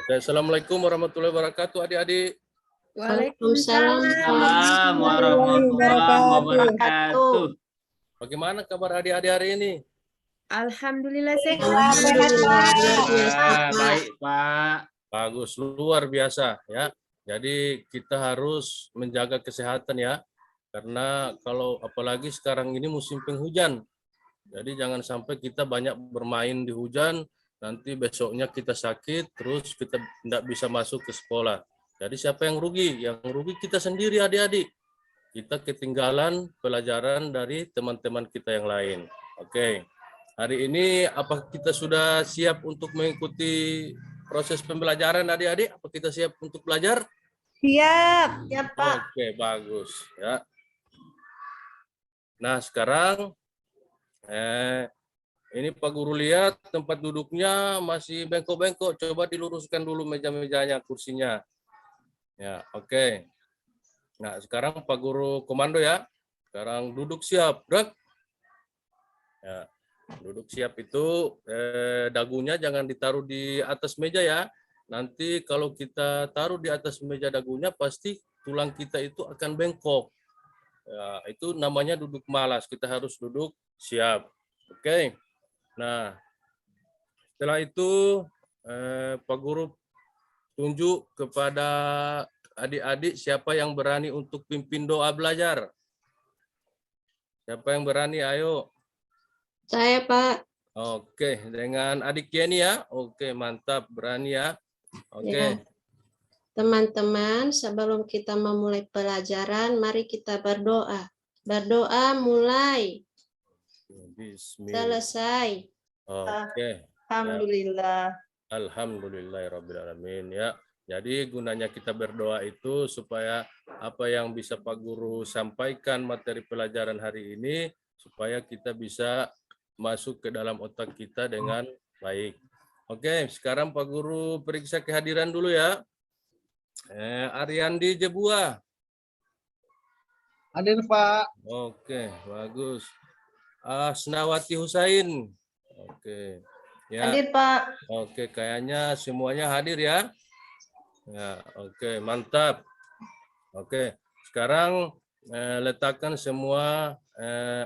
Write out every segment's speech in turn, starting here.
Oke, assalamualaikum warahmatullahi wabarakatuh, adik-adik. Waalaikumsalam warahmatullahi wabarakatuh. Bagaimana kabar adik-adik hari ini? Alhamdulillah sehat. Alhamdulillah, Baik, Pak. Bagus, luar biasa ya. Jadi kita harus menjaga kesehatan ya. Karena kalau apalagi sekarang ini musim penghujan. Jadi jangan sampai kita banyak bermain di hujan, nanti besoknya kita sakit, terus kita tidak bisa masuk ke sekolah. Jadi siapa yang rugi? Yang rugi kita sendiri adik-adik. Kita ketinggalan pelajaran dari teman-teman kita yang lain. Oke. Hari ini apa kita sudah siap untuk mengikuti proses pembelajaran adik-adik? Apa kita siap untuk belajar? Siap, Pak. Oke, bagus ya. Nah, sekarang ini Pak Guru lihat tempat duduknya masih bengkok-bengkok. Coba diluruskan dulu meja-mejanya, kursinya. Ya, oke. Nah, sekarang Pak Guru komando ya. Sekarang duduk siap, gerak. Ya, duduk siap itu dagunya jangan ditaruh di atas meja ya. Nanti kalau kita taruh di atas meja dagunya pasti tulang kita itu akan bengkok. Ya, itu namanya duduk malas. Kita harus duduk siap. Oke. Nah, setelah itu Pak Guru tunjuk kepada adik-adik siapa yang berani untuk pimpin doa belajar. Siapa yang berani? Ayo. Saya, Pak. Oke, dengan adik Kenny ya. Oke, mantap, berani ya. Oke. Ya. Teman-teman, sebelum kita memulai pelajaran, mari kita berdoa. Berdoa mulai. Bismillah. Selesai. Oke. Alhamdulillah. Alhamdulillahirrahmanirrahim ya. Jadi gunanya kita berdoa itu supaya apa yang bisa Pak Guru sampaikan materi pelajaran hari ini supaya kita bisa masuk ke dalam otak kita dengan baik. Oke, sekarang Pak Guru periksa kehadiran dulu ya. Ariandi Jebua. Hadir, Pak. Oke, bagus. Asnawati Husain. Oke. Ya. Hadir, Pak. Oke, kayaknya semuanya hadir ya. Ya, oke, mantap. Oke, sekarang letakkan semua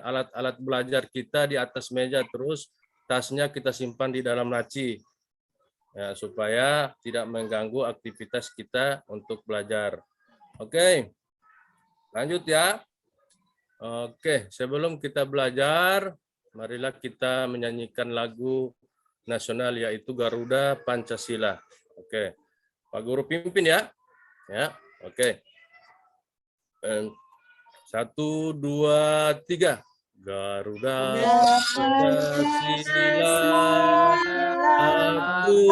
alat-alat belajar kita di atas meja, terus tasnya kita simpan di dalam laci. Ya, supaya tidak mengganggu aktivitas kita untuk belajar. Oke, lanjut ya. Oke, sebelum kita belajar, marilah kita menyanyikan lagu nasional yaitu Garuda Pancasila. Oke. Pak Guru pimpin ya. Ya, oke. 1, 2, 3. Garuda Pancasila, aku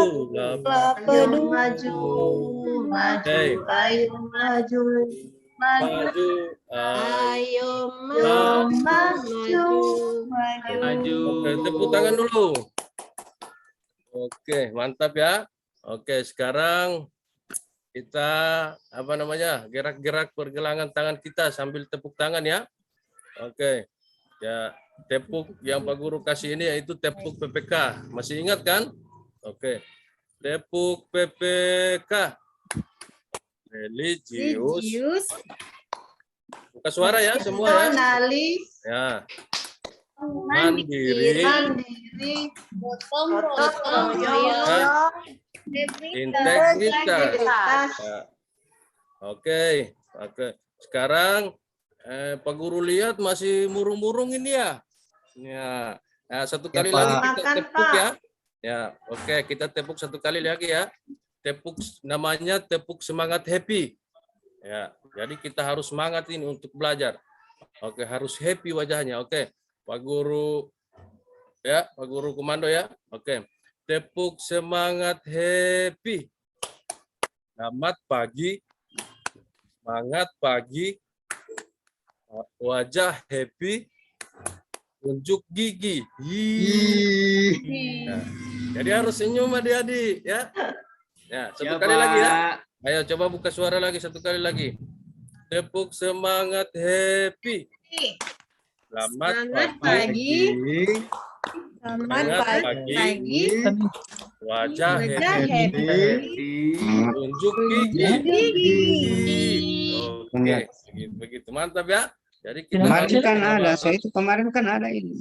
Maju, ayo maju. maju, Ayo maju. Oke, tepuk tangan dulu. Oke, mantap ya. Oke, sekarang kita gerak-gerak pergelangan tangan kita sambil tepuk tangan ya. Oke. Ya, tepuk yang Pak Guru kasih ini yaitu tepuk PPK. Masih ingat kan? Oke. Tepuk PPK. Religius. Buka suara ya semua ya. Ya. Mandiri. Gotong royong. Integritas. Ya. Oke. Sekarang Pak Guru lihat masih murung-murung ini ya. Ya. Nah, satu kali lagi kita tepuk ya. Ya, oke, kita tepuk satu kali lagi ya. Tepuk namanya tepuk semangat happy. Ya, jadi kita harus semangat ini untuk belajar. Oke, harus happy wajahnya. Oke. Pak Guru ya, Pak Guru komando ya. Oke. Tepuk semangat happy. Selamat pagi. Semangat pagi. Wajah happy. Unjuk gigi. Nah, jadi harus senyum adik-adik ya. Ya, satu kali lagi ya. Ayo coba buka suara lagi satu kali lagi. Tepuk semangat happy. Selamat pagi. Selamat pagi. Wajah Wajah happy. happy. Tunjuk gigi. Oke, begitu mantap ya. Jadi kita Kemarin harus kan ada, mengawali, saya itu kemarin kan ada ini.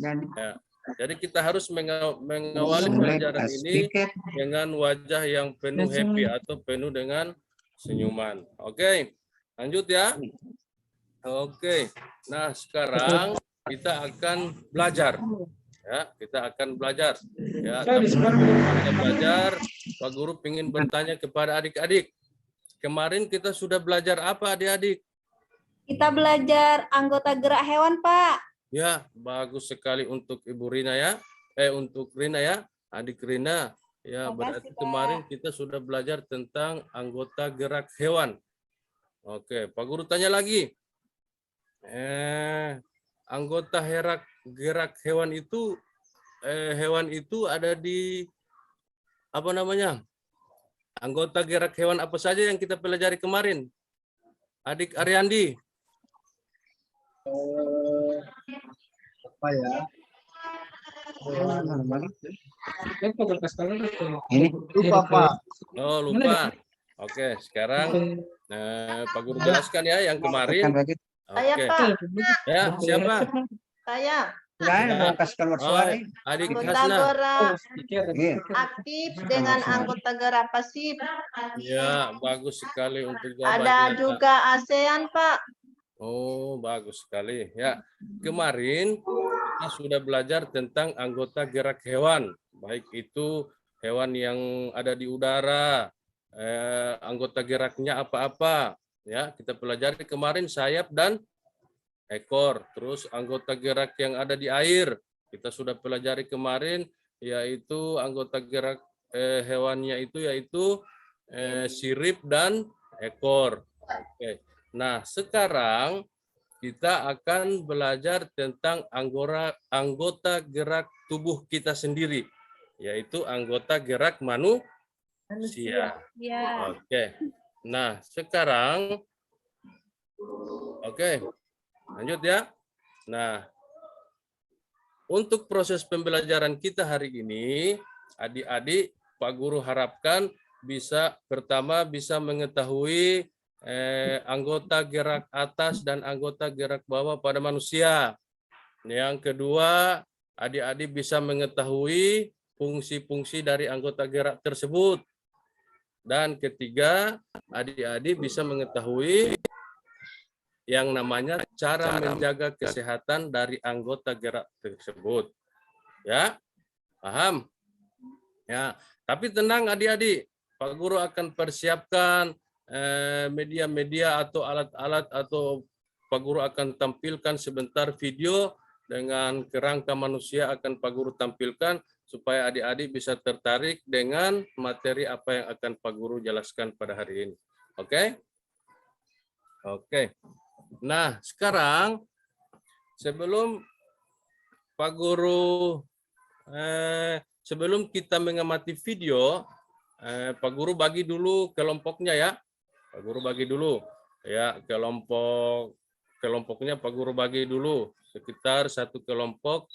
jadi kita harus mengawali Mulai pelajaran pas ini tiket, dengan wajah yang penuh happy atau penuh dengan senyuman. Oke, lanjut ya. Oke, nah sekarang kita akan belajar. Ya, kita akan belajar. Ya, tapi sebelum kita belajar, Pak Guru ingin bertanya kepada adik-adik. Kemarin kita sudah belajar apa adik-adik? Kita belajar anggota gerak hewan, Pak. Ya, bagus sekali untuk Ibu Rina ya. Untuk Rina ya, adik Rina. Ya, Makasih, berarti Pak. kemarin kita sudah belajar tentang anggota gerak hewan. Oke, Pak Guru tanya lagi. Anggota gerak hewan itu ada di apa namanya? Anggota gerak hewan apa saja yang kita pelajari kemarin? Adik Ariandi. Apa ya? ini Lupa, Pak. Oh, lupa. Oke, sekarang Pak Guru jelaskan ya yang kan kemarin. begitu. Saya, Oke. Pak. Ya, siapa? Saya Nggak ada mau kasih keluar suara. Oh, adik anggota Hasna. gerak Iya. aktif dengan anggota gerak pasif. Ya, bagus sekali untuk jawabannya. Ada juga ASEAN, Pak. Oh, bagus sekali. Ya, kemarin kita sudah belajar tentang anggota gerak hewan, baik itu hewan yang ada di udara, anggota geraknya apa-apa. Ya, kita pelajari kemarin sayap dan ekor. Terus anggota gerak yang ada di air, kita sudah pelajari kemarin, yaitu anggota gerak hewannya itu yaitu sirip dan ekor. Oke. Nah, sekarang kita akan belajar tentang anggota gerak tubuh kita sendiri, yaitu anggota gerak manusia. Ya. Oke. Nah, sekarang oke. Lanjut ya. Nah, untuk proses pembelajaran kita hari ini, adik-adik, Pak Guru harapkan pertama bisa mengetahui anggota gerak atas dan anggota gerak bawah pada manusia. Yang kedua, adik-adik bisa mengetahui fungsi-fungsi dari anggota gerak tersebut. Dan ketiga, adik-adik bisa mengetahui yang namanya cara menjaga kesehatan dari anggota gerak tersebut. Ya, paham? Ya, tapi tenang adik-adik, Pak Guru akan persiapkan media-media atau alat-alat atau Pak Guru akan tampilkan sebentar video dengan kerangka manusia akan Pak Guru tampilkan supaya adik-adik bisa tertarik dengan materi apa yang akan Pak Guru jelaskan pada hari ini. Oke? Oke. Nah, sekarang sebelum Pak Guru sebelum kita mengamati video, Pak Guru bagi dulu kelompoknya ya. Pak Guru bagi dulu ya kelompoknya Pak Guru bagi dulu sekitar satu kelompok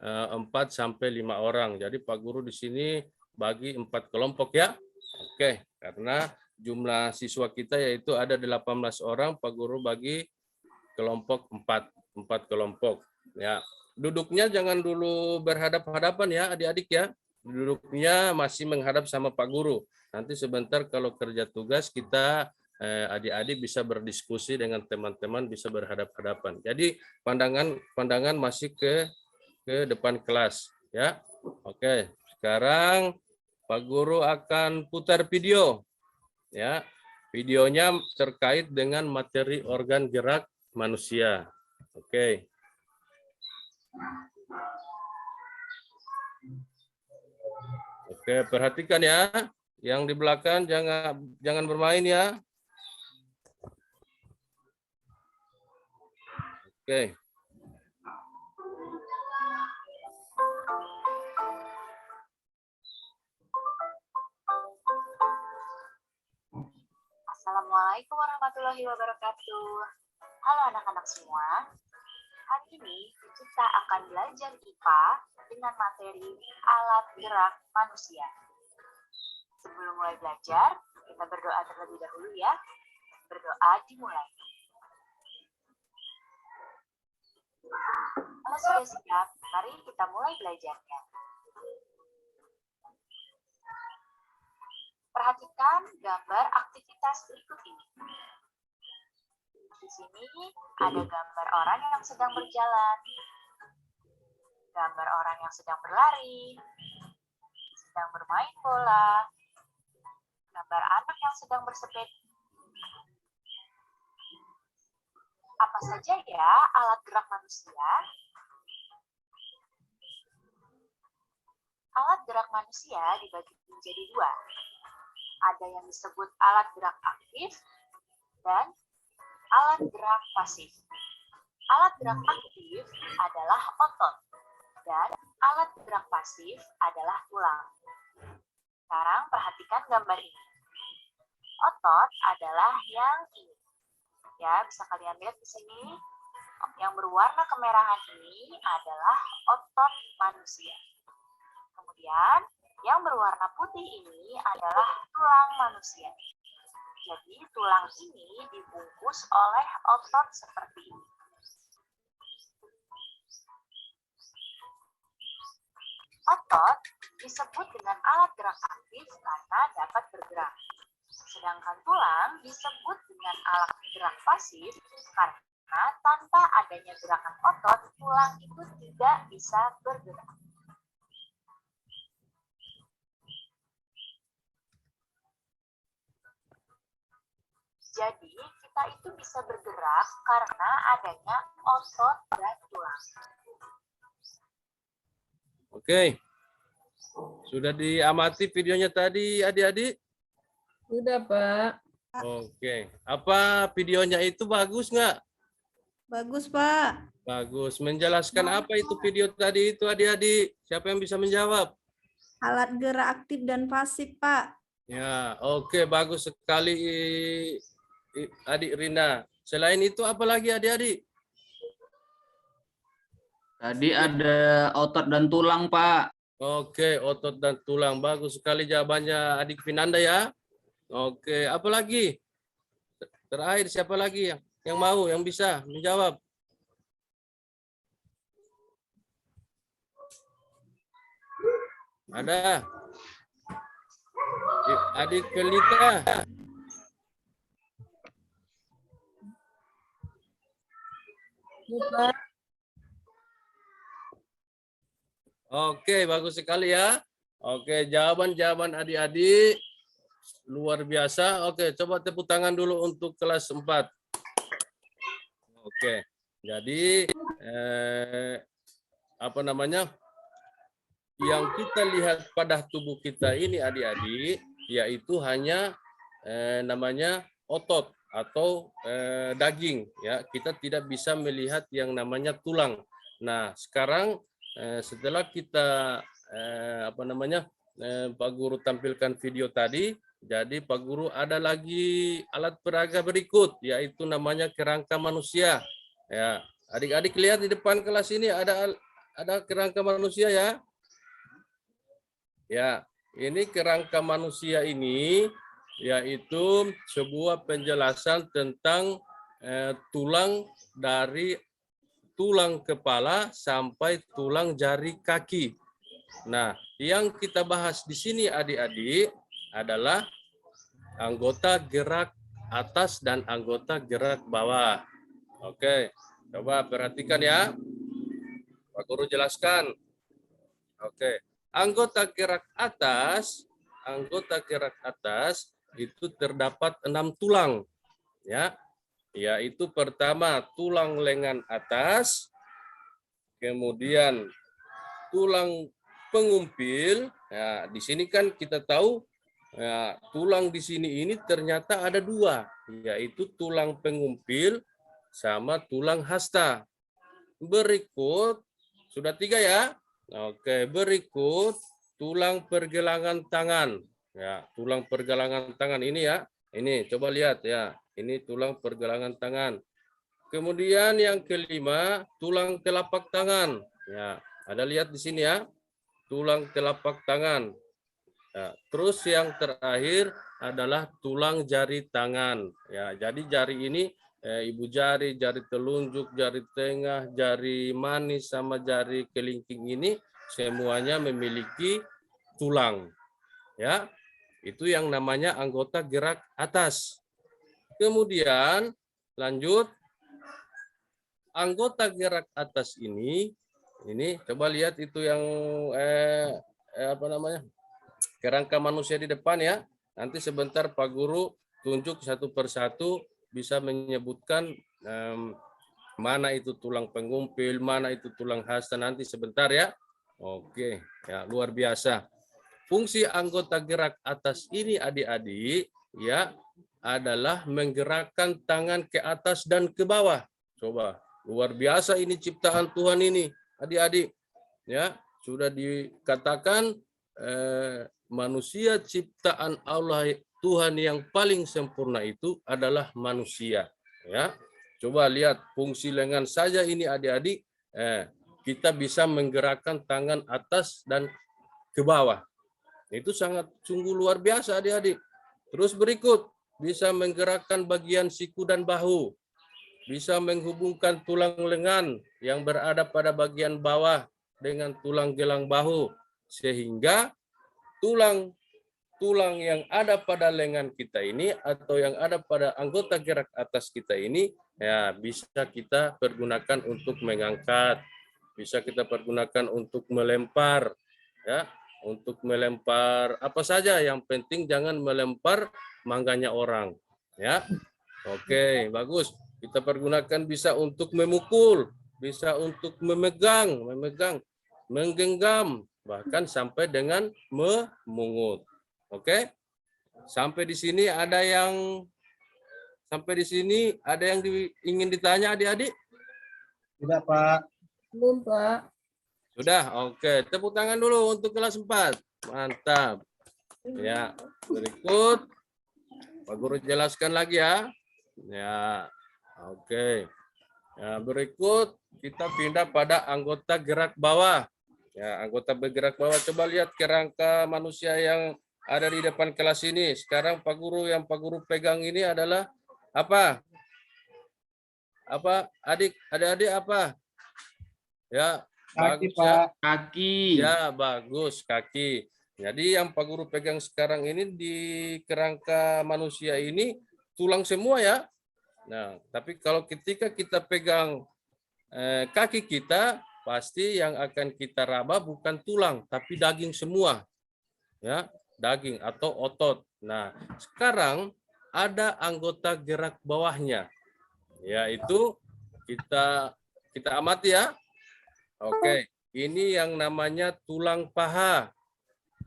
4 sampai 5 orang. Jadi Pak Guru di sini bagi 4 kelompok ya. Oke, karena jumlah siswa kita yaitu ada 18 orang, Pak Guru bagi kelompok 4 kelompok ya. Duduknya jangan dulu berhadap-hadapan ya adik-adik ya. Duduknya masih menghadap sama Pak Guru. Nanti sebentar kalau kerja tugas kita adik-adik bisa berdiskusi dengan teman-teman, bisa berhadap-hadapan. Jadi pandangan masih ke depan kelas ya. Oke, sekarang Pak Guru akan putar video ya. Videonya terkait dengan materi organ gerak manusia. Oke. Oke, perhatikan ya. Yang di belakang jangan bermain ya. Oke. Assalamualaikum warahmatullahi wabarakatuh. Halo anak-anak semua. Hari ini kita akan belajar IPA dengan materi alat gerak manusia. mulai belajar, kita berdoa terlebih dahulu ya. Berdoa dimulai. Kalau sudah siap, mari kita mulai belajarnya. Perhatikan gambar aktivitas berikut ini. Di sini ada gambar orang yang sedang berjalan, gambar orang yang sedang berlari, sedang bermain bola, gambar anak yang sedang bersepeda. Apa saja ya alat gerak manusia? Alat gerak manusia dibagi menjadi dua. Ada yang disebut alat gerak aktif dan alat gerak pasif. Alat gerak aktif adalah otot dan alat gerak pasif adalah tulang. Sekarang perhatikan gambar ini. Otot adalah yang ini. Ya, bisa kalian lihat di sini. Yang berwarna kemerahan ini adalah otot manusia. Kemudian, yang berwarna putih ini adalah tulang manusia. Jadi, tulang ini dibungkus oleh otot seperti ini. Otot disebut dengan alat gerak aktif karena dapat bergerak. Sedangkan tulang disebut dengan alat gerak pasif karena tanpa adanya gerakan otot, tulang itu tidak bisa bergerak. Jadi, kita itu bisa bergerak karena adanya otot dan tulang. Oke. Sudah diamati videonya tadi, adik-adik? Sudah, Pak. Oke. Apa videonya itu bagus nggak? Bagus, Pak. Bagus. Menjelaskan apa itu video tadi itu, adik-adik? Siapa yang bisa menjawab? Alat gerak aktif dan pasif, Pak. Ya, oke. Bagus sekali, adik Rina. Selain itu, apa lagi, adik-adik? Tadi ada otot dan tulang, Pak. Oke, otot dan tulang. Bagus sekali jawabannya adik Vinanda ya. Oke, apa lagi? Terakhir, siapa lagi yang mau, yang bisa menjawab? Ada? Adik Kelita. Oke, bagus sekali ya. Oke, jawaban-jawaban adik-adik luar biasa. Oke, coba tepuk tangan dulu untuk kelas 4. Oke, jadi apa namanya? Yang kita lihat pada tubuh kita ini adik-adik, yaitu hanya namanya otot atau daging. Ya, kita tidak bisa melihat yang namanya tulang. Nah, sekarang setelah kita apa namanya Pak Guru tampilkan video tadi, jadi Pak Guru ada lagi alat peraga berikut, yaitu namanya kerangka manusia. Ya, adik-adik lihat di depan kelas ini ada kerangka manusia ya. Ya, ini kerangka manusia ini yaitu sebuah penjelasan tentang tulang dari tulang kepala sampai tulang jari kaki. Nah, yang kita bahas di sini adik-adik adalah anggota gerak atas dan anggota gerak bawah. Oke, coba perhatikan ya. Pak Guru jelaskan. Oke, anggota gerak atas itu terdapat 6 tulang. Ya. Yaitu pertama tulang lengan atas, kemudian tulang pengumpil. Ya, di sini kan kita tahu ya, tulang di sini ini ternyata ada 2, yaitu tulang pengumpil sama tulang hasta. Berikut sudah 3 ya. Oke, berikut tulang pergelangan tangan. Ya, tulang pergelangan tangan ini ya. Ini coba lihat ya. Ini tulang pergelangan tangan. Kemudian yang kelima, tulang telapak tangan. Ya, ada lihat di sini ya. Tulang telapak tangan. Ya, terus yang terakhir adalah tulang jari tangan. Ya, jadi jari ini ibu jari, jari telunjuk, jari tengah, jari manis sama jari kelingking ini semuanya memiliki tulang. Ya, itu yang namanya anggota gerak atas. Kemudian lanjut anggota gerak atas ini coba lihat itu yang apa namanya? Kerangka manusia di depan ya. Nanti sebentar Pak Guru tunjuk satu persatu bisa menyebutkan mana itu tulang pengumpil, mana itu tulang hasta nanti sebentar ya. Oke, ya luar biasa. Fungsi anggota gerak atas ini adik-adik ya adalah menggerakkan tangan ke atas dan ke bawah. Coba, luar biasa ini ciptaan Tuhan ini, adik-adik. Ya, sudah dikatakan manusia ciptaan Allah Tuhan yang paling sempurna itu adalah manusia. Ya, coba lihat fungsi lengan saja ini adik-adik, kita bisa menggerakkan tangan atas dan ke bawah. Itu sangat sungguh luar biasa adik-adik. Terus berikut, bisa menggerakkan bagian siku dan bahu, bisa menghubungkan tulang lengan yang berada pada bagian bawah dengan tulang gelang bahu, sehingga tulang yang ada pada lengan kita ini atau yang ada pada anggota gerak atas kita ini ya bisa kita pergunakan untuk mengangkat, bisa kita pergunakan untuk melempar ya, untuk melempar apa saja, yang penting jangan melempar mangganya orang ya. Oke, bagus. Kita pergunakan bisa untuk memukul, bisa untuk memegang, menggenggam, bahkan sampai dengan memungut. Oke, sampai di sini ada yang ingin ditanya adik-adik? Tidak, Pak. Belum, Pak. Sudah, oke. Tepuk tangan dulu untuk kelas 4. Mantap. Ya, berikut Pak Guru jelaskan lagi ya. Ya, oke. Ya, berikut kita pindah pada anggota gerak bawah. Ya, anggota bergerak bawah. Coba lihat kerangka manusia yang ada di depan kelas ini. Sekarang Pak Guru pegang ini adalah apa? Apa? Adik-adik apa? Ya, Kaki, bagus ya. Pak. Kaki. Ya, bagus, kaki. Jadi yang Pak Guru pegang sekarang ini di kerangka manusia ini tulang semua ya. Nah, tapi kalau ketika kita pegang kaki kita, pasti yang akan kita raba bukan tulang, tapi daging semua. Ya, daging atau otot. Nah, sekarang ada anggota gerak bawahnya. Yaitu kita amati ya. Oke, ini yang namanya tulang paha.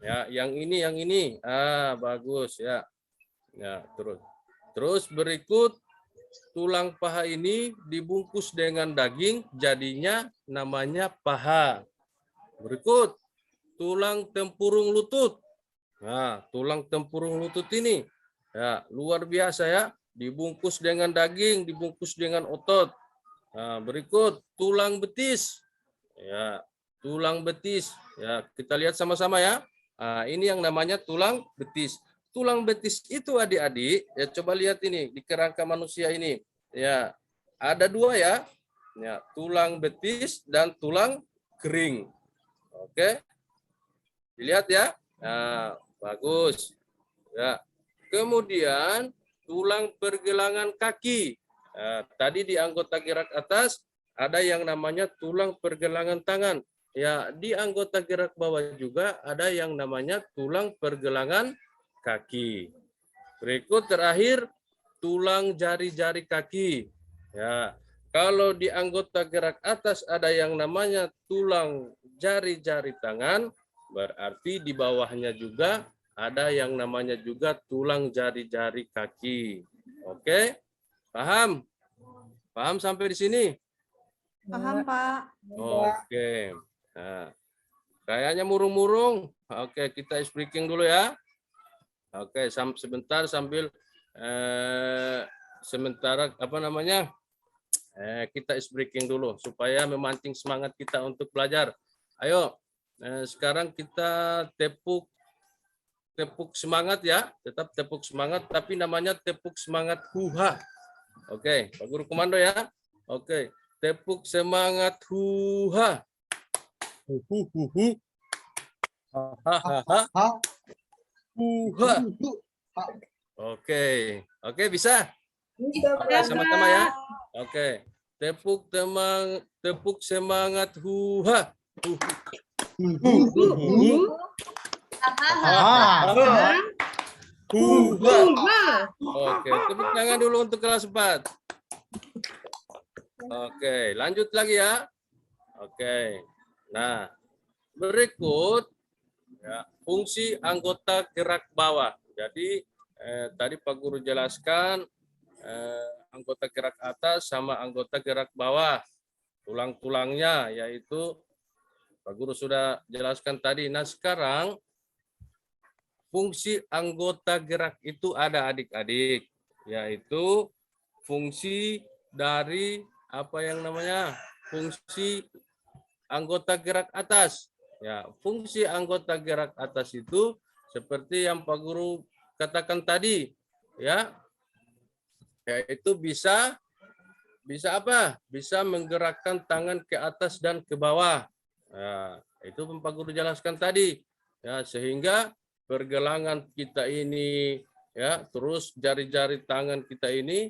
Ya, yang ini. Bagus ya. Ya, terus berikut tulang paha ini dibungkus dengan daging, jadinya namanya paha. Berikut tulang tempurung lutut. Nah, tulang tempurung lutut ini ya luar biasa ya, dibungkus dengan daging, dibungkus dengan otot. Nah, berikut tulang betis. Ya, tulang betis. Ya, kita lihat sama-sama ya. Nah, ini yang namanya tulang betis. Tulang betis itu adik-adik, ya coba lihat ini di kerangka manusia ini. Ya, ada dua ya. Ya, tulang betis dan tulang kering. Oke. Dilihat ya. Nah, bagus. Ya. Kemudian tulang pergelangan kaki. Nah, tadi di anggota gerak atas ada yang namanya tulang pergelangan tangan. Ya, di anggota gerak bawah juga ada yang namanya tulang pergelangan kaki. Berikut terakhir tulang jari-jari kaki. Ya, kalau di anggota gerak atas ada yang namanya tulang jari-jari tangan, berarti di bawahnya juga ada yang namanya juga tulang jari-jari kaki. Oke? Paham? Paham sampai di sini? Paham, Pak. Oke. Nah, kayaknya murung-murung. Oke, kita speaking dulu ya. Oke, sebentar sambil sementara kita breaking dulu supaya memancing semangat kita untuk belajar. Ayo, sekarang kita tepuk tepuk semangat ya, tetap tepuk semangat, tapi namanya tepuk semangat huha. Oke, Pak Guru komando ya. Oke, tepuk semangat huha. Hu. Hahaha. Ha. Huha. Oke, bisa? Oke, sama-sama ya. Oke. Tepuk semangat huha. Huha. Oke, tepuk tangan dulu untuk kelas 4. Oke, lanjut lagi ya. Oke. Nah, berikut ya, fungsi anggota gerak bawah. Jadi tadi Pak Guru jelaskan anggota gerak atas sama anggota gerak bawah. Tulang-tulangnya yaitu Pak Guru sudah jelaskan tadi. Nah, sekarang fungsi anggota gerak itu ada adik-adik, yaitu fungsi dari apa yang namanya fungsi anggota gerak atas. Ya, fungsi anggota gerak atas itu seperti yang Pak Guru katakan tadi, ya, yaitu bisa apa? Bisa menggerakkan tangan ke atas dan ke bawah. Nah, itu Pak Guru jelaskan tadi, ya, sehingga pergelangan kita ini, ya, terus jari-jari tangan kita ini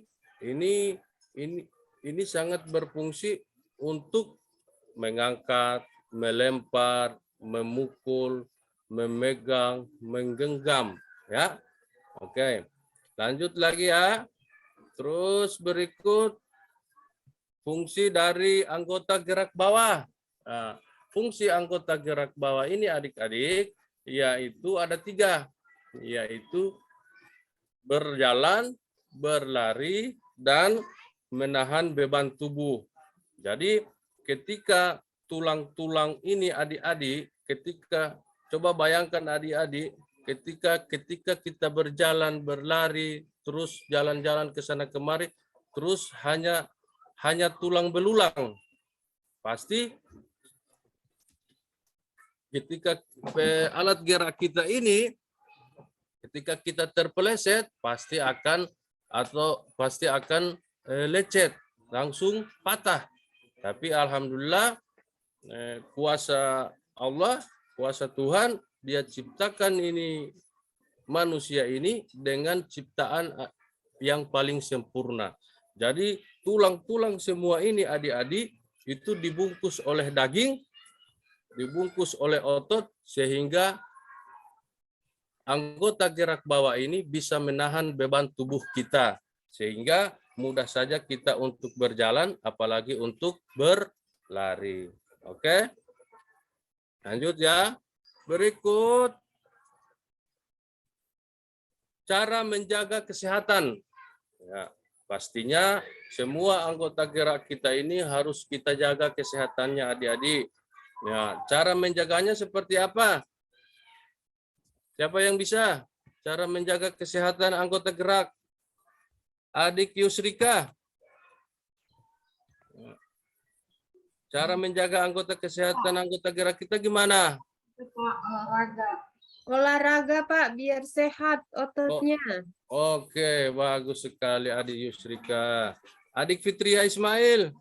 sangat berfungsi untuk mengangkat, melempar, memukul, memegang, menggenggam, ya. Oke, lanjut lagi ya. Terus berikut fungsi dari anggota gerak bawah. Nah, fungsi anggota gerak bawah ini adik-adik yaitu ada 3, yaitu berjalan, berlari, dan menahan beban tubuh. Jadi ketika tulang-tulang ini adik-adik, coba bayangkan adik-adik, ketika kita berjalan, berlari, terus jalan-jalan ke sana kemari, terus hanya tulang belulang, pasti ketika alat gerak kita ini, ketika kita terpeleset, pasti akan lecet, langsung patah. Tapi alhamdulillah kuasa Allah, kuasa Tuhan, Dia ciptakan ini manusia ini dengan ciptaan yang paling sempurna. Jadi tulang-tulang semua ini adik-adik itu dibungkus oleh daging, dibungkus oleh otot, sehingga anggota gerak bawah ini bisa menahan beban tubuh kita, sehingga mudah saja kita untuk berjalan, apalagi untuk berlari. Oke, lanjut ya. Berikut cara menjaga kesehatan. Ya, pastinya semua anggota gerak kita ini harus kita jaga kesehatannya adik-adik. Ya, cara menjaganya seperti apa? Siapa yang bisa? Cara menjaga kesehatan anggota gerak. Adik Yusrika. Cara menjaga kesehatan anggota gerak kita gimana? Olahraga, Pak, biar sehat ototnya. Oke, bagus sekali Adik Yusrika. Adik Fitria Ismail.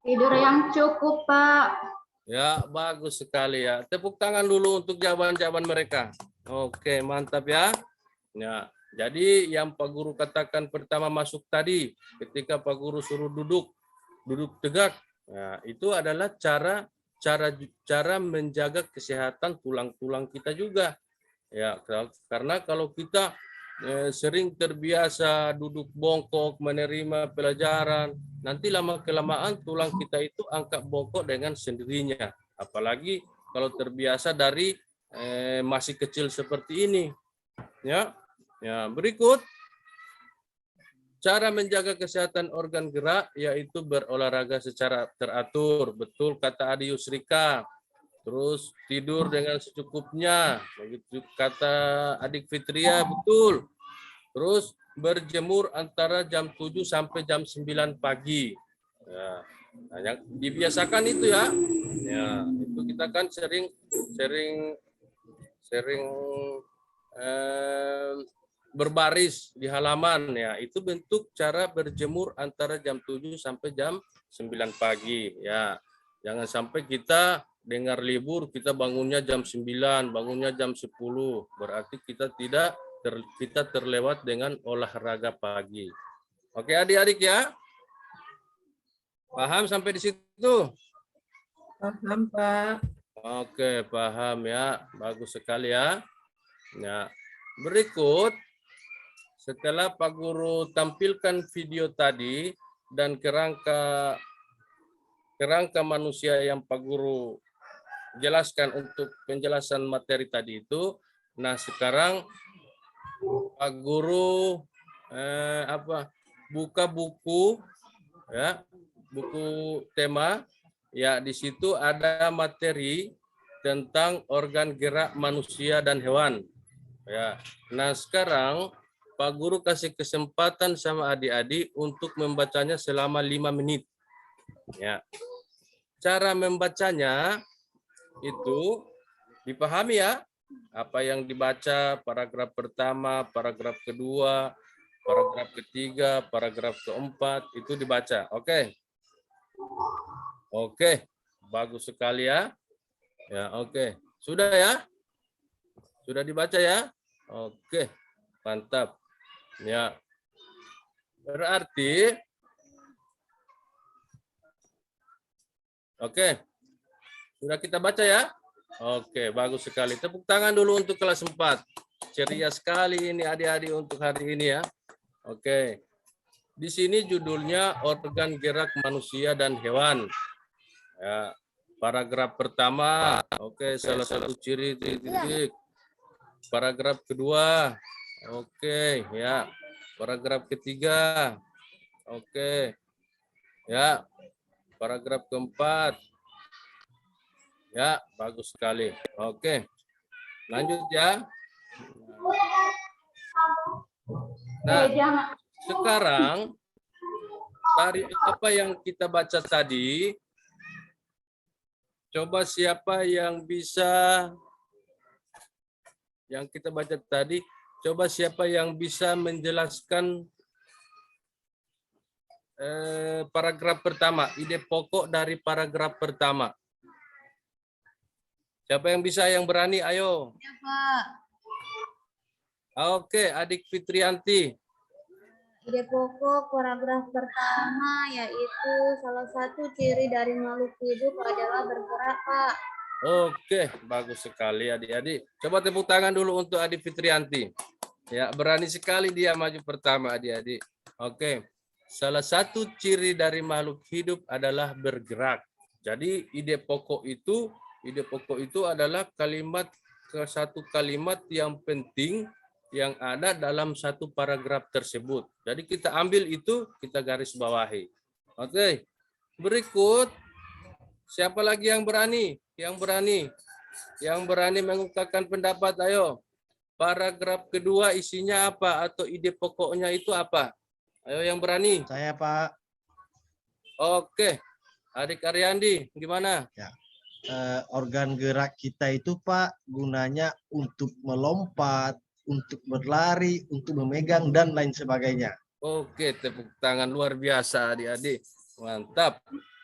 Tidur yang cukup, Pak. Ya, bagus sekali ya. Tepuk tangan dulu untuk jawaban-jawaban mereka. Oke, mantap ya. Ya, jadi yang Pak Guru katakan pertama masuk tadi, ketika Pak Guru suruh duduk tegak. Nah, itu adalah cara menjaga kesehatan tulang-tulang kita juga. Ya, karena kalau kita sering terbiasa duduk bongkok menerima pelajaran, nanti lama-kelamaan tulang kita itu angkat bongkok dengan sendirinya. Apalagi kalau terbiasa dari masih kecil seperti ini. Ya, berikut cara menjaga kesehatan organ gerak yaitu berolahraga secara teratur. Betul kata Adi Yusrika. Terus tidur dengan secukupnya. Begitu kata Adik Fitria, betul. Terus berjemur antara jam 7 sampai jam 9 pagi. Ya, yang dibiasakan itu ya. Ya, itu kita kan sering sering berbaris di halaman ya, itu bentuk cara berjemur antara jam 7 sampai jam 9 pagi ya. Jangan sampai kita dengar libur kita bangunnya jam 9, bangunnya jam 10. Berarti kita kita terlewat dengan olahraga pagi. Oke, adik-adik ya. Paham sampai di situ? Paham, Pak. Oke, paham ya. Bagus sekali ya. Ya. Berikut, setelah Pak Guru tampilkan video tadi dan kerangka manusia yang Pak Guru jelaskan untuk penjelasan materi tadi itu, nah sekarang Pak Guru buka buku ya, buku tema ya, di situ ada materi tentang organ gerak manusia dan hewan ya. Nah sekarang Pak Guru kasih kesempatan sama adik-adik untuk membacanya selama 5 menit ya. Cara membacanya itu dipahami ya, apa yang dibaca paragraf pertama, paragraf kedua, paragraf ketiga, paragraf keempat itu dibaca. Oke. Oke, bagus sekali ya. Ya, oke. Sudah ya? Sudah dibaca ya? Oke, mantap. Ya. Berarti oke. Sudah kita baca ya? Oke, bagus sekali. Tepuk tangan dulu untuk kelas 4. Ceria sekali ini adik-adik untuk hari ini ya. Oke. Di sini judulnya organ gerak manusia dan hewan. Ya, paragraf pertama. Oke, salah satu ciri titik. Paragraf kedua. Oke, ya. Paragraf ketiga. Oke. Ya. Paragraf keempat. Ya, bagus sekali. Oke. Lanjut ya. Nah, sekarang dari apa yang kita baca tadi, coba siapa yang bisa, yang kita baca tadi, coba siapa yang bisa menjelaskan paragraf pertama, ide pokok dari paragraf pertama. Siapa yang bisa, yang berani, ayo. Ya, Pak. Oke, adik Fitrianti. Ide pokok paragraf pertama yaitu salah satu ciri dari makhluk hidup adalah bergerak, Pak. Oke, bagus sekali adik-adik. Coba tepuk tangan dulu untuk adik Fitrianti. Ya, berani sekali dia maju pertama adik-adik. Oke, salah satu ciri dari makhluk hidup adalah bergerak. Jadi ide pokok itu adalah satu kalimat yang penting yang ada dalam satu paragraf tersebut. Jadi kita ambil itu, kita garis bawahi. Oke. Berikut, siapa lagi yang berani? Yang berani mengungkapkan pendapat, ayo. Paragraf kedua isinya apa atau ide pokoknya itu apa? Ayo yang berani. Saya, Pak. Oke. Adik Aryandi, gimana? Organ gerak kita itu, Pak, gunanya untuk melompat, untuk berlari, untuk memegang, dan lain sebagainya. Oke, tepuk tangan luar biasa adik-adik. Mantap.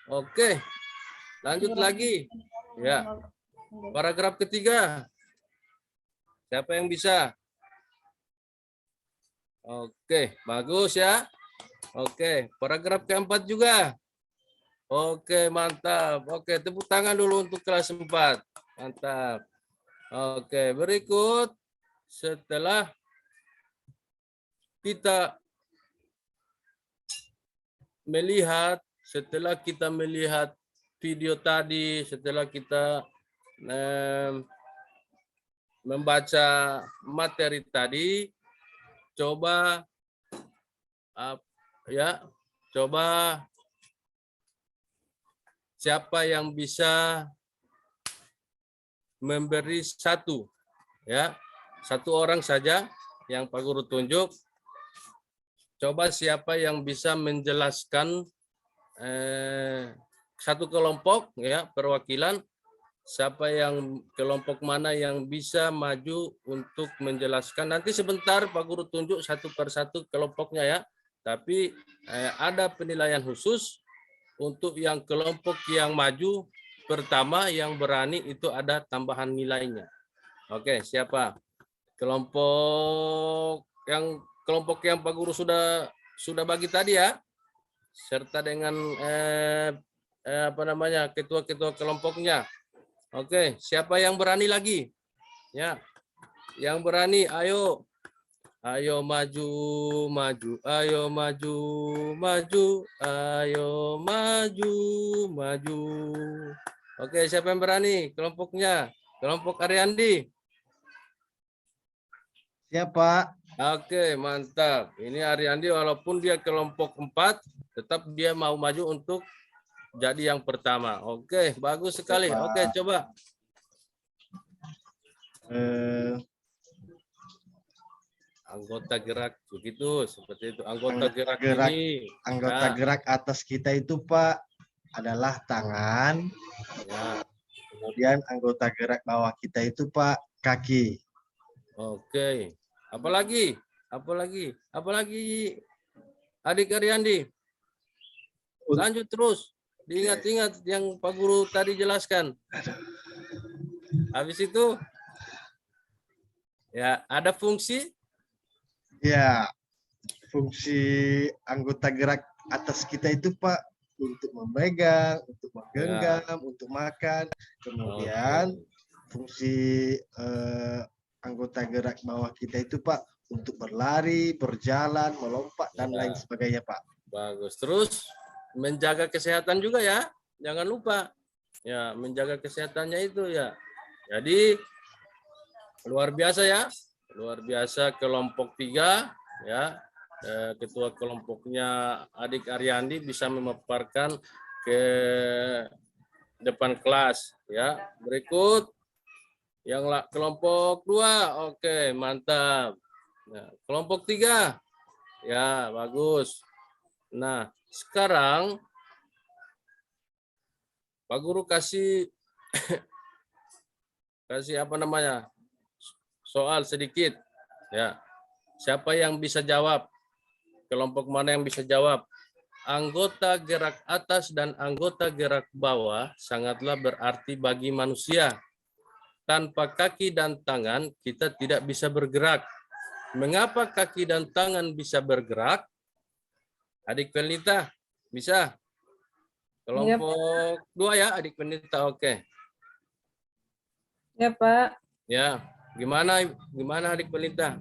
Oke, lanjut lagi. Ya, paragraf ketiga. Siapa yang bisa? Oke, bagus ya. Oke, paragraf keempat juga. Oke, mantap. Oke, tepuk tangan dulu untuk kelas 4. Mantap. Oke, berikut. Setelah kita melihat video tadi, setelah kita membaca materi tadi, coba siapa yang bisa memberi satu orang saja yang Pak Guru tunjuk. Coba siapa yang bisa menjelaskan satu kelompok ya, perwakilan siapa yang kelompok mana yang bisa maju untuk menjelaskan. Nanti sebentar Pak Guru tunjuk satu persatu kelompoknya ya. Tapi ada penilaian khusus untuk yang kelompok yang maju pertama yang berani itu ada tambahan nilainya. Oke, siapa? Kelompok yang Pak Guru sudah bagi tadi ya, serta dengan ketua-ketua kelompoknya. Oke, siapa yang berani lagi? Ya, yang berani, ayo, ayo maju, maju, ayo maju, maju, ayo maju, maju. Oke, siapa yang berani? Kelompoknya, kelompok Ariandi. Siapa? Oke, mantap. Ini Ariandi walaupun dia kelompok 4, tetap dia mau maju untuk jadi yang pertama. Oke, bagus sekali. Oke, coba. Anggota gerak begitu, seperti itu. Anggota gerak ini. Anggota gerak atas kita itu Pak adalah tangan. Ya. Kemudian anggota gerak bawah kita itu Pak kaki. Oke. Apalagi? Apalagi? Apalagi? Adik Ariandi. Lanjut terus. Diingat-ingat yang Pak Guru tadi jelaskan. Habis itu ya ada fungsi. Ya, fungsi anggota gerak atas kita itu Pak untuk memegang, untuk menggenggam, untuk makan. Kemudian fungsi anggota gerak bawah kita itu Pak untuk berlari, berjalan, melompat dan lain sebagainya Pak. Bagus. Terus menjaga kesehatan juga ya. Jangan lupa. Ya, menjaga kesehatannya itu ya. Jadi luar biasa ya. Luar biasa kelompok 3 ya. Ketua kelompoknya Adik Ariandi bisa memaparkan ke depan kelas ya. Berikut yang kelompok 2. Oke, mantap. Nah, kelompok 3. Ya, bagus. Nah, sekarang Pak Guru kasih soal sedikit. Ya. Siapa yang bisa jawab? Kelompok mana yang bisa jawab? Anggota gerak atas dan anggota gerak bawah sangatlah berarti bagi manusia. Tanpa kaki dan tangan, kita tidak bisa bergerak. Mengapa kaki dan tangan bisa bergerak? Adik Pelita, bisa? Kelompok 2 ya, Adik Pelita, oke. Ya, Pak. Ya, gimana Adik Pelita?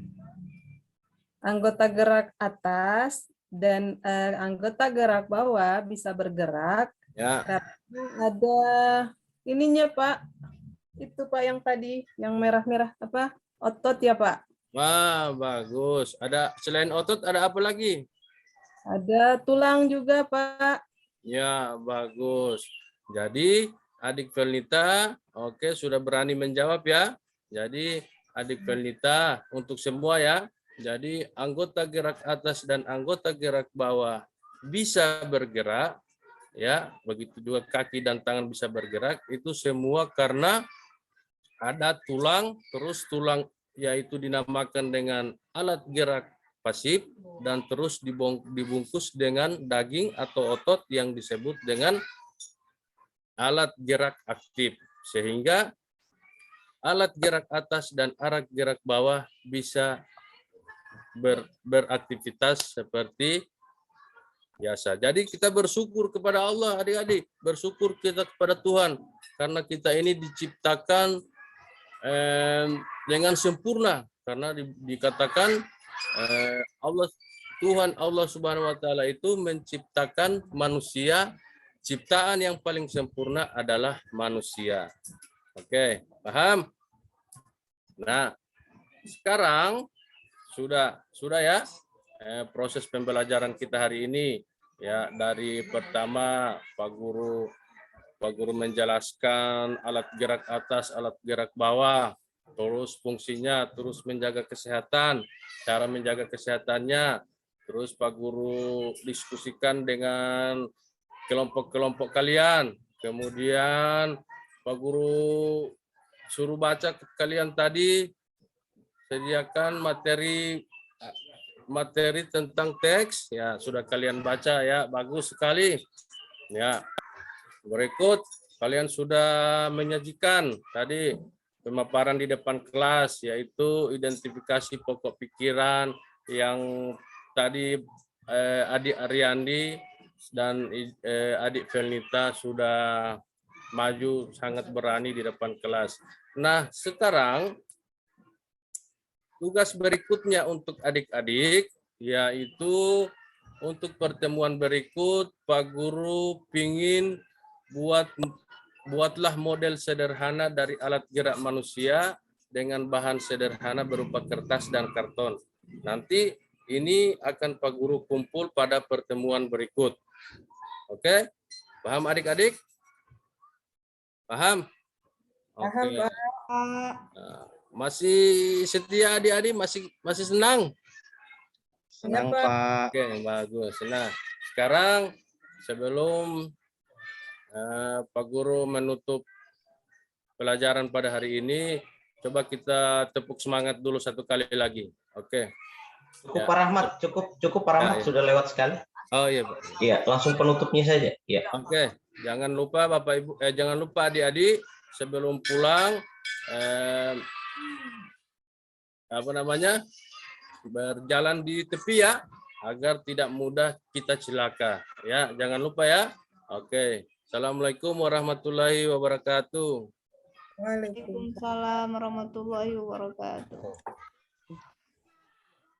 Anggota gerak atas dan anggota gerak bawah bisa bergerak. Ya. Karena ada ininya, Pak. Itu Pak yang tadi, yang merah-merah apa? Otot ya Pak? Wah, bagus. Ada selain otot ada apa lagi? Ada tulang juga Pak. Ya, bagus. Jadi Adik Felita, oke, sudah berani menjawab ya. Jadi Adik Felita untuk semua ya. Jadi anggota gerak atas dan anggota gerak bawah bisa bergerak ya. Begitu juga kaki dan tangan bisa bergerak. Itu semua karena ada tulang, terus tulang yaitu dinamakan dengan alat gerak pasif dan terus dibungkus dengan daging atau otot yang disebut dengan alat gerak aktif. Sehingga alat gerak atas dan alat gerak bawah bisa beraktivitas seperti biasa. Jadi kita bersyukur kepada Allah adik-adik, bersyukur kita kepada Tuhan karena kita ini diciptakan dengan sempurna karena dikatakan Tuhan Allah Subhanahu wa taala itu menciptakan manusia, ciptaan yang paling sempurna adalah manusia. Oke, paham? Nah, sekarang sudah ya proses pembelajaran kita hari ini ya, dari pertama Pak Guru menjelaskan alat gerak atas, alat gerak bawah, terus fungsinya, terus menjaga kesehatan, cara menjaga kesehatannya, terus Pak Guru diskusikan dengan kelompok-kelompok kalian, kemudian Pak Guru suruh baca ke kalian tadi, sediakan materi tentang teks, ya sudah kalian baca ya, bagus sekali. Ya, berikut kalian sudah menyajikan tadi pemaparan di depan kelas, yaitu identifikasi pokok pikiran yang tadi adik Ariandi dan adik Felnita sudah maju sangat berani di depan kelas. Nah, sekarang tugas berikutnya untuk adik-adik, yaitu untuk pertemuan berikut, Pak Guru pingin buatlah model sederhana dari alat gerak manusia dengan bahan sederhana berupa kertas dan karton. Nanti ini akan Pak Guru kumpul pada pertemuan berikut. Oke? Paham adik-adik? Paham? Paham, Oke. Pak. Nah, masih setia adik-adik, masih senang? Senang Pak. Pak. Oke, bagus. Nah, sekarang sebelum Pak Guru menutup pelajaran pada hari ini, coba kita tepuk semangat dulu satu kali lagi. Oke. Cukup Ya. Pak Rahmat, cukup Pak Rahmat, Ya, ya. sudah lewat sekali. Oh iya, Pak. Iya, langsung penutupnya saja. Iya. Oke, jangan lupa Bapak Ibu, jangan lupa adik-adik sebelum pulang berjalan di tepi ya, agar tidak mudah kita celaka. Ya, jangan lupa ya. Oke. Assalamualaikum warahmatullahi wabarakatuh. Waalaikumsalam. Waalaikumsalam warahmatullahi wabarakatuh.